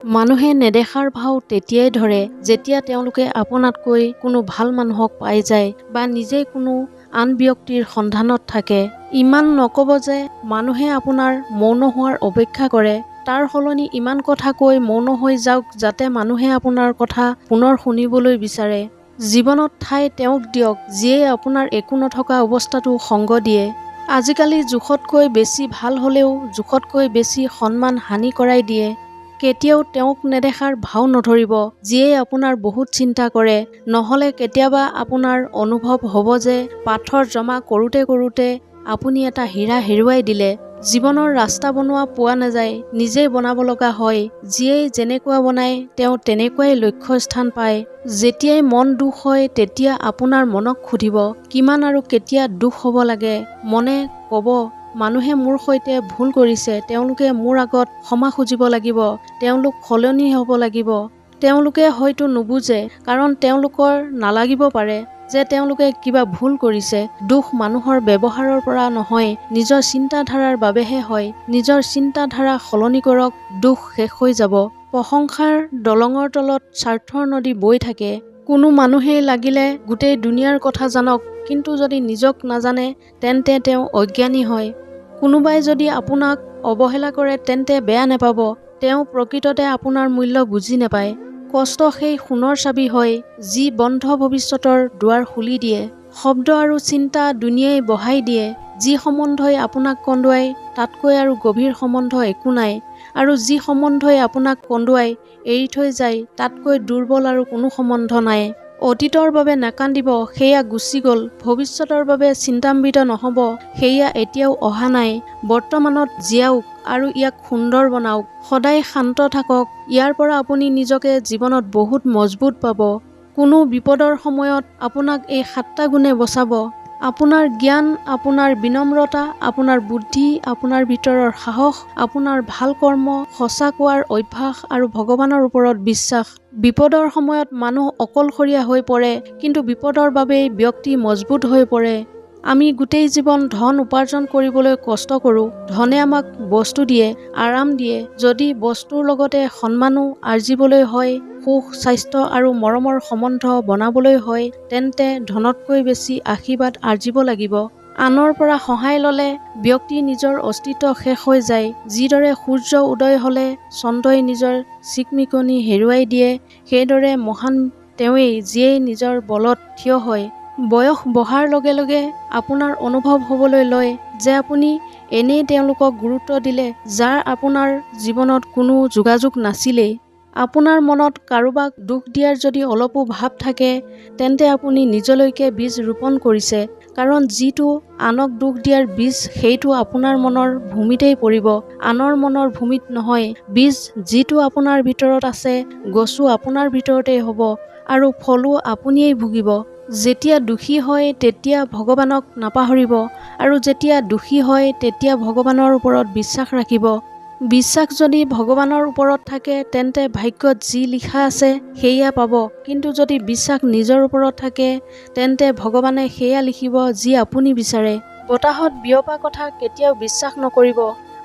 মানুহে নেদেখাৰ ভাও তেতিয়াই ধৰে যেতিয়া তেওঁলোকে আপোনাতকৈ কোনো ভাল মানুহক পাই যায় বা নিজেই কোনো আন ব্যক্তিৰ সন্ধানত থাকে। ইমান নকব যে মানুহে আপোনাৰ মৌন হোৱাৰ অপেক্ষা কৰে। তাৰ সলনি ইমান কথা কৈ মৌন হৈ যাওক যাতে মানুহে আপোনাৰ কথা পুনৰ শুনিবলৈ বিচাৰে। জীৱনত ঠাই তেওঁক দিয়ক যিয়ে আপোনাৰ একো নথকা অৱস্থাটো সংগ দিয়ে। আজিকালি জোখতকৈ বেছি ভাল হ'লেও জোখতকৈ বেছি সন্মান হানি কৰাই দিয়ে। কেতিয়াও তেওঁক নেদেখাৰ ভাও নধৰিব যিয়ে আপোনাৰ বহুত চিন্তা কৰে, নহ'লে কেতিয়াবা আপোনাৰ অনুভৱ হ'ব যে পাথৰ জমা কৰোঁতে কৰোঁতে আপুনি এটা হীৰা হেৰুৱাই দিলে। জীৱনৰ ৰাস্তা বনোৱা পোৱা নাযায়, নিজেই বনাব লগা হয়। যিয়েই যেনেকুৱা বনায় তেওঁ তেনেকুৱাই লক্ষ্যস্থান পায়। যেতিয়াই মন দুখ হয় তেতিয়া আপোনাৰ মনক সুধিব কিমান আৰু কেতিয়া দুখ হ'ব লাগে। মনে ক'ব মানুহে মোৰ সৈতে ভুল কৰিছে, তেওঁলোকে মোৰ আগত ক্ষমা খুজিব লাগিব, তেওঁলোক সলনি হ'ব লাগিব। তেওঁলোকে হয়তো নুবুজে কাৰণ তেওঁলোকৰ নালাগিব পাৰে যে তেওঁলোকে কিবা ভুল কৰিছে। দুখ মানুহৰ ব্যৱহাৰৰ পৰা নহয়, নিজৰ চিন্তাধাৰাৰ বাবেহে হয়। নিজৰ চিন্তাধাৰা সলনি কৰক, দুখ শেষ হৈ যাব। প্ৰশংসাৰ দলঙৰ তলত স্বাৰ্থৰ নদী বৈ থাকে। কোনো মানুহেই লাগিলে গোটেই দুনিয়াৰ কথা জানক, কিন্তু যদি নিজক নাজানে তেন্তে তেওঁ অজ্ঞানী হয়। কোনোবাই যদি আপোনাক অৱহেলা কৰে তেন্তে বেয়া নাপাব, তেওঁ প্ৰকৃততে আপোনাৰ মূল্য বুজি নাপায়। কষ্ট সেই সোণৰ চাবি হয় যি বন্ধ ভৱিষ্যতৰ দুৱাৰ খুলি দিয়ে। শব্দ আৰু চিন্তা দুনিয়াই বঢ়াই দিয়ে। যি সম্বন্ধই আপোনাক কন্দুৱাই তাতকৈ আৰু গভীৰ সম্বন্ধ একো নাই, আৰু যি সম্বন্ধই আপোনাক কন্দুৱাই এৰি থৈ যায় তাতকৈ দুৰ্বল আৰু কোনো সম্বন্ধ নাই। অতীতৰ বাবে নাকান্দিব, সেয়া গুচি গ'ল। ভৱিষ্যতৰ বাবে চিন্তান্বিত নহ'ব, সেয়া এতিয়াও অহা নাই। বৰ্তমানত জীয়াওক আৰু ইয়াক সুন্দৰ বনাওক। সদায় শান্ত থাকক, ইয়াৰ পৰা আপুনি নিজকে জীৱনত বহুত মজবুত পাব। কোনো বিপদৰ সময়ত আপোনাক এই 7টা গুণে বচাব: আপোনাৰ জ্ঞান, আপোনাৰ বিনম্ৰতা, আপোনাৰ বুদ্ধি, আপোনাৰ ভিতৰৰ সাহস, আপোনাৰ ভাল কৰ্ম, সঁচা কোৱাৰ অভ্যাস আৰু ভগৱানৰ ওপৰত বিশ্বাস। বিপদৰ সময়ত মানুহ অকলশৰীয়া হৈ পৰে, কিন্তু বিপদৰ বাবেই ব্যক্তি মজবুত হৈ পৰে। আমি গোটেই জীৱন ধন উপাৰ্জন কৰিবলৈ কষ্ট কৰোঁ। ধনে আমাক বস্তু দিয়ে, আৰাম দিয়ে। যদি বস্তুৰ লগতে সন্মানো আৰ্জিবলৈ হয়, সুখ, স্বাস্থ্য আৰু মৰমৰ সম্বন্ধ বনাবলৈ হয়, তেন্তে ধনতকৈ বেছি আশীৰ্বাদ আৰ্জিব লাগিব। আনৰ পৰা সহায় ল'লে ব্যক্তিৰ নিজৰ অস্তিত্ব শেষ হৈ যায়। যিদৰে সূৰ্য উদয় হ'লে চন্দ্ৰই নিজৰ চিকমিকনি হেৰুৱাই দিয়ে, সেইদৰে মহান তেওঁৱেই যিয়ে নিজৰ বলত থিয় হয়। বয়স বঢ়াৰ লগে লগে আপোনাৰ অনুভৱ হ'বলৈ লয় যে আপুনি এনেই তেওঁলোকক গুৰুত্ব দিলে যাৰ আপোনাৰ জীৱনত কোনো যোগাযোগ নাছিলেই। আপোনাৰ মনত কাৰোবাক দুখ দিয়াৰ যদি অলপো ভাৱ থাকে তেন্তে আপুনি নিজলৈকে বীজ ৰোপণ কৰিছে, কাৰণ যিটো আনক দুখ দিয়াৰ বীজ সেইটো আপোনাৰ মনৰ ভূমিতেই পৰিব, আনৰ মনৰ ভূমিত নহয়। বীজ যিটো আপোনাৰ ভিতৰত আছে, গছো আপোনাৰ ভিতৰতেই হ'ব আৰু ফলো আপুনিয়েই ভুগিব। যেতিয়া দুখী হয় তেতিয়া ভগৱানক নাপাহৰিব, আৰু যেতিয়া দুখী হয় তেতিয়া ভগৱানৰ ওপৰত বিশ্বাস ৰাখিব। বিশ্বাস যদি ভগৱানৰ ওপৰত থাকে তেন্তে ভাগ্যত যি লিখা আছে সেয়া পাব, কিন্তু যদি বিশ্বাস নিজৰ ওপৰত থাকে তেন্তে ভগৱানে সেয়া লিখিব যি আপুনি বিচাৰে। বতাহত বিয়পা কথা কেতিয়াও বিশ্বাস নকৰিব,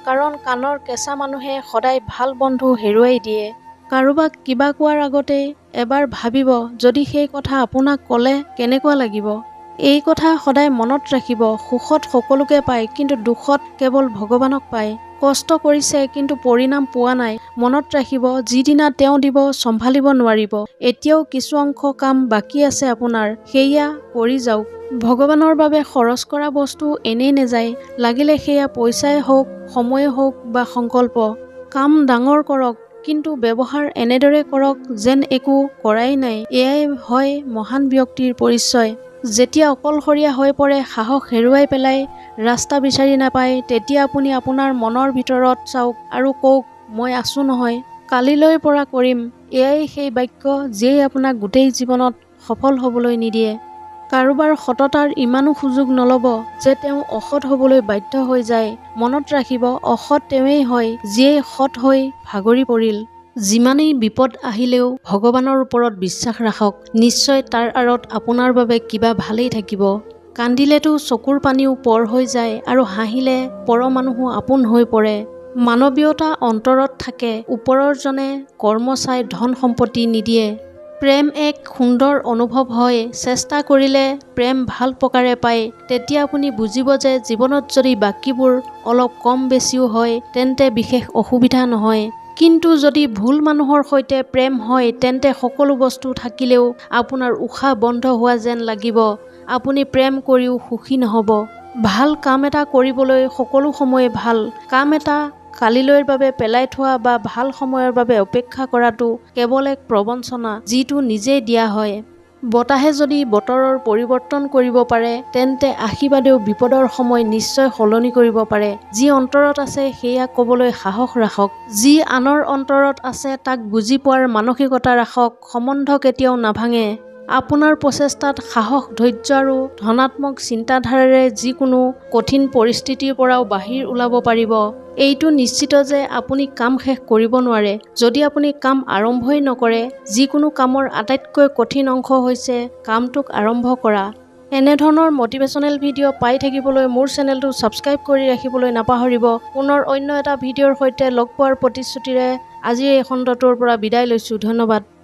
কাৰণ কাণৰ কেঁচা মানুহে সদায় ভাল বন্ধু হেৰুৱাই দিয়ে। কাৰোবাক কিবা কোৱাৰ আগতে এবাৰ ভাবিব যদি সেই কথা আপোনাক ক'লে কেনেকুৱা লাগিব। এই কথা সদায় মনত ৰাখিব। সুখত সকলোকে পায়, কিন্তু দুখত কেৱল ভগৱানক পায়। কষ্ট কৰিছে কিন্তু পৰিণাম পোৱা নাই, মনত ৰাখিব যিদিনা তেওঁ দিব চম্ভালিব নোৱাৰিব। এতিয়াও কিছু অংশ কাম বাকী আছে আপোনাৰ, সেয়া কৰি যাওক। ভগৱানৰ বাবে খৰচ কৰা বস্তু এনেই নাযায়, লাগিলে সেয়া পইচাই হওক, সময়ে হওক বা সংকল্প। কাম ডাঙৰ কৰক, কিন্তু ব্যৱহাৰ এনেদৰে কৰক যেন একো কৰাই নাই। এয়াই হয় মহান ব্যক্তিৰ পৰিচয়। যেতিয়া অকলশৰীয়া হৈ পৰে, সাহস হেৰুৱাই পেলাই, ৰাস্তা বিচাৰি নাপায়, তেতিয়া আপুনি আপোনাৰ মনৰ ভিতৰত চাওক আৰু কওক মই আছো নহয়, কালিলৈৰ পৰা কৰিম। এয়াই সেই বাক্য যিয়ে আপোনাক গোটেই জীৱনত সফল হ'বলৈ নিদিয়ে। কাৰোবাৰ সততাৰ ইমানো সুযোগ নল'ব যে তেওঁ অসৎ হ'বলৈ বাধ্য হৈ যায়। মনত ৰাখিব অসৎ তেওঁৱেই হয় যিয়ে সৎ হৈ ভাগৰি পৰিল। যিমানেই বিপদ আহিলেও ভগৱানৰ ওপৰত বিশ্বাস ৰাখক, নিশ্চয় তাৰ আঁৰত আপোনাৰ বাবে কিবা ভালেই থাকিব। কান্দিলেতো চকুৰ পানীও পৰ হৈ যায় আৰু হাঁহিলে পৰ মানুহো আপোন হৈ পৰে। মানৱীয়তা অন্তৰত থাকে। ওপৰৰজনে কৰ্ম চাই ধন সম্পত্তি নিদিয়ে। প্ৰেম এক সুন্দৰ অনুভৱ হয়। চেষ্টা কৰিলে প্ৰেম ভাল প্ৰকাৰে পায়। তেতিয়া আপুনি বুজিব যে জীৱনত যদি বাকীবোৰ অলপ কম বেছিও হয় তেন্তে বিশেষ অসুবিধা নহয়। কিন্তু যদি ভুল মানুহৰ সৈতে প্ৰেম হয় তেন্তে সকলো বস্তু থাকিলেও আপোনাৰ উশাহ বন্ধ হোৱা যেন লাগিব। আপুনি প্ৰেম কৰিও সুখী নহ'ব। ভাল কাম এটা কৰিবলৈ সকলো সময়ে ভাল। কাম এটা কালিলৈৰ বাবে পেলাই থোৱা বা ভাল সময়ৰ বাবে অপেক্ষা কৰাটো কেৱল এক প্ৰবঞ্চনা যিটো নিজেই দিয়া হয়। বতাহে যদি বতৰৰ পৰিৱৰ্তন কৰিব পাৰে তেন্তে আশীৰ্বাদেও বিপদৰ সময় নিশ্চয় সলনি কৰিব পাৰে। যি অন্তৰত আছে সেয়া ক'বলৈ সাহস ৰাখক। যি আনৰ অন্তৰত আছে তাক বুজি পোৱাৰ মানসিকতা ৰাখক। সম্বন্ধ কেতিয়াও নাভাঙে। আপোনাৰ প্ৰচেষ্টাত সাহস, ধৈৰ্য আৰু ধনাত্মক চিন্তাধাৰাৰে যিকোনো কঠিন পৰিস্থিতিৰ পৰাও বাহিৰ ওলাব পাৰিব। এইটো নিশ্চিত যে আপুনি কাম শেষ কৰিব নোৱাৰে যদি আপুনি কাম আৰম্ভই নকৰে। যিকোনো কামৰ আটাইতকৈ কঠিন অংশ হৈছে কামটোক আৰম্ভ কৰা। এনেধৰণৰ মটিভেশ্যনেল ভিডিঅ' পাই থাকিবলৈ মোৰ চেনেলটো ছাবস্ক্ৰাইব কৰি ৰাখিবলৈ নাপাহৰিব। পুনৰ অন্য এটা ভিডিঅ'ৰ সৈতে লগ পোৱাৰ প্ৰতিশ্ৰুতিৰে আজিৰ এই খণ্ডটোৰ পৰা বিদায় লৈছোঁ। ধন্যবাদ।